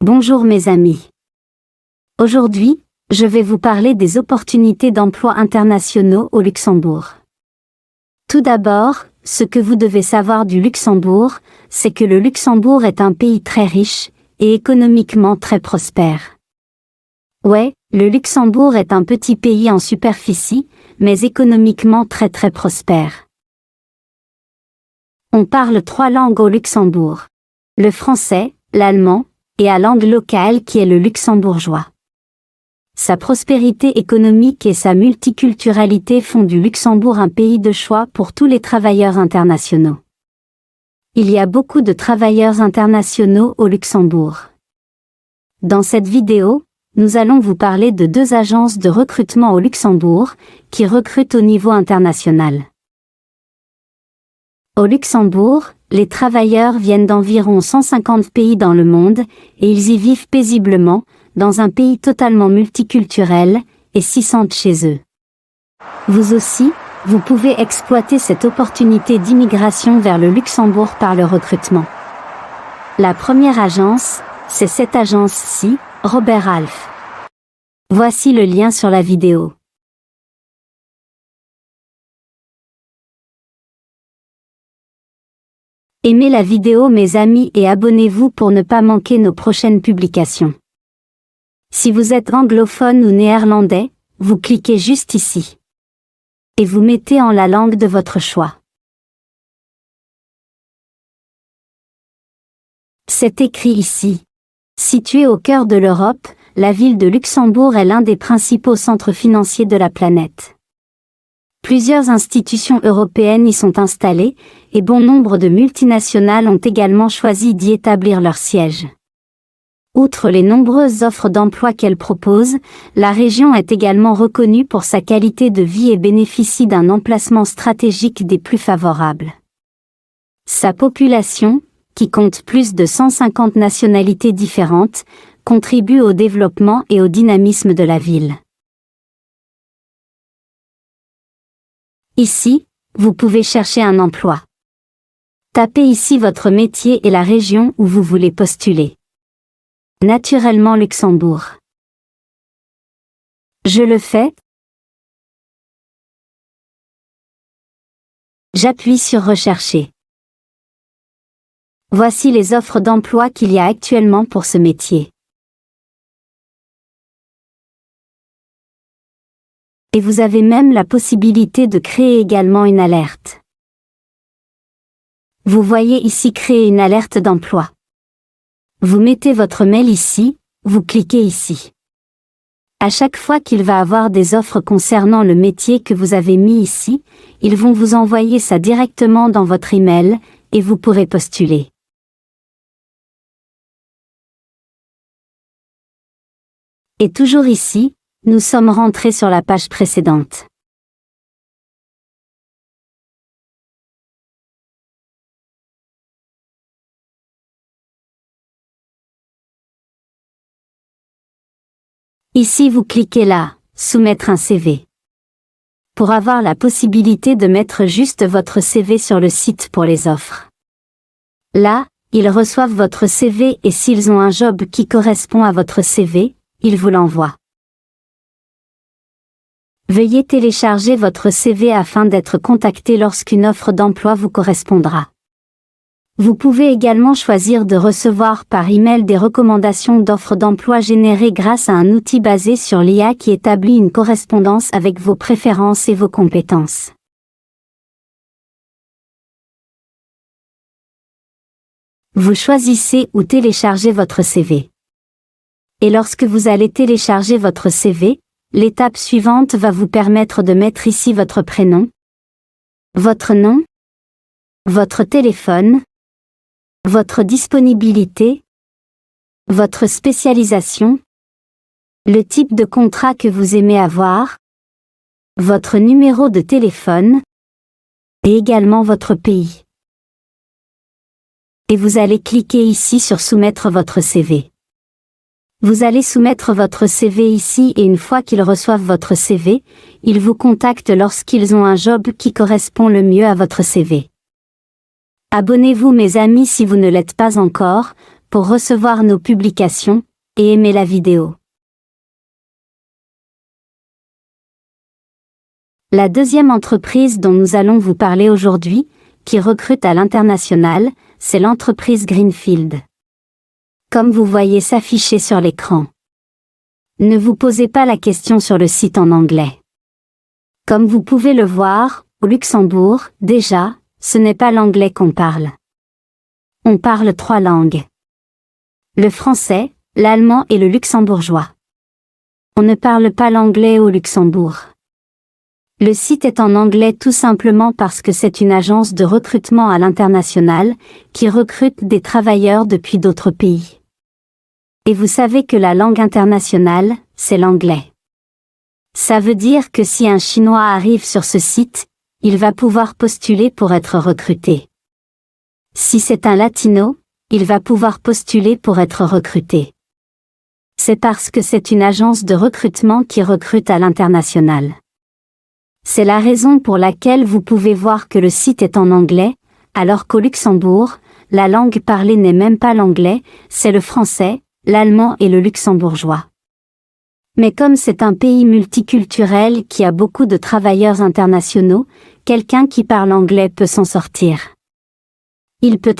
Bonjour mes amis. Aujourd'hui, je vais vous parler des opportunités d'emploi internationaux au Luxembourg. Tout d'abord, ce que vous devez savoir du Luxembourg, c'est que le Luxembourg est un pays très riche, et économiquement très prospère. Ouais, le Luxembourg est un petit pays en superficie, mais économiquement très prospère. On parle 3 langues au Luxembourg. Le français, l'allemand, et la langue locale qui est le luxembourgeois. Sa prospérité économique et sa multiculturalité font du Luxembourg un pays de choix pour tous les travailleurs internationaux. Il y a beaucoup de travailleurs internationaux au Luxembourg. Dans cette vidéo, nous allons vous parler de 2 agences de recrutement au Luxembourg, qui recrutent au niveau international. Au Luxembourg, les travailleurs viennent d'environ 150 pays dans le monde, et ils y vivent paisiblement, dans un pays totalement multiculturel, et s'y sentent chez eux. Vous aussi, vous pouvez exploiter cette opportunité d'immigration vers le Luxembourg par le recrutement. La première agence, c'est cette agence-ci, Robert Half. Voici le lien sur la vidéo. Aimez la vidéo mes amis et abonnez-vous pour ne pas manquer nos prochaines publications. Si vous êtes anglophone ou néerlandais, vous cliquez juste ici. Et vous mettez en la langue de votre choix. C'est écrit ici. Située au cœur de l'Europe, la ville de Luxembourg est l'un des principaux centres financiers de la planète. Plusieurs institutions européennes y sont installées, et bon nombre de multinationales ont également choisi d'y établir leur siège. Outre les nombreuses offres d'emploi qu'elle propose, la région est également reconnue pour sa qualité de vie et bénéficie d'un emplacement stratégique des plus favorables. Sa population, qui compte plus de 150 nationalités différentes, contribue au développement et au dynamisme de la ville. Ici, vous pouvez chercher un emploi. Tapez ici votre métier et la région où vous voulez postuler. Naturellement Luxembourg. Je le fais. J'appuie sur Rechercher. Voici les offres d'emploi qu'il y a actuellement pour ce métier. Et vous avez même la possibilité de créer également une alerte. Vous voyez ici Créer une alerte d'emploi. Vous mettez votre mail ici, vous cliquez ici. À chaque fois qu'il va avoir des offres concernant le métier que vous avez mis ici, ils vont vous envoyer ça directement dans votre email, et vous pourrez postuler. Et toujours ici, nous sommes rentrés sur la page précédente. Ici vous cliquez là, Soumettre un CV. Pour avoir la possibilité de mettre juste votre CV sur le site pour les offres. Là, ils reçoivent votre CV et s'ils ont un job qui correspond à votre CV, ils vous l'envoient. Veuillez télécharger votre CV afin d'être contacté lorsqu'une offre d'emploi vous correspondra. Vous pouvez également choisir de recevoir par email des recommandations d'offres d'emploi générées grâce à un outil basé sur l'IA qui établit une correspondance avec vos préférences et vos compétences. Vous choisissez ou téléchargez votre CV. Et lorsque vous allez télécharger votre CV, l'étape suivante va vous permettre de mettre ici votre prénom, votre nom, votre téléphone, votre disponibilité, votre spécialisation, le type de contrat que vous aimez avoir, votre numéro de téléphone, et également votre pays. Et vous allez cliquer ici sur Soumettre votre CV. Vous allez soumettre votre CV ici et une fois qu'ils reçoivent votre CV, ils vous contactent lorsqu'ils ont un job qui correspond le mieux à votre CV. Abonnez-vous mes amis si vous ne l'êtes pas encore, pour recevoir nos publications, et aimer la vidéo. La deuxième entreprise dont nous allons vous parler aujourd'hui, qui recrute à l'international, c'est l'entreprise Greenfield. Comme vous voyez s'afficher sur l'écran. Ne vous posez pas la question sur le site en anglais. Comme vous pouvez le voir, au Luxembourg, déjà, ce n'est pas l'anglais qu'on parle. On parle 3 langues. Le français, l'allemand et le luxembourgeois. On ne parle pas l'anglais au Luxembourg. Le site est en anglais tout simplement parce que c'est une agence de recrutement à l'international, qui recrute des travailleurs depuis d'autres pays. Et vous savez que la langue internationale, c'est l'anglais. Ça veut dire que si un Chinois arrive sur ce site, il va pouvoir postuler pour être recruté. Si c'est un Latino, il va pouvoir postuler pour être recruté. C'est parce que c'est une agence de recrutement qui recrute à l'international. C'est la raison pour laquelle vous pouvez voir que le site est en anglais, alors qu'au Luxembourg, la langue parlée n'est même pas l'anglais, c'est le français, l'allemand et le luxembourgeois. Mais comme c'est un pays multiculturel qui a beaucoup de travailleurs internationaux, quelqu'un qui parle anglais peut s'en sortir. Il peut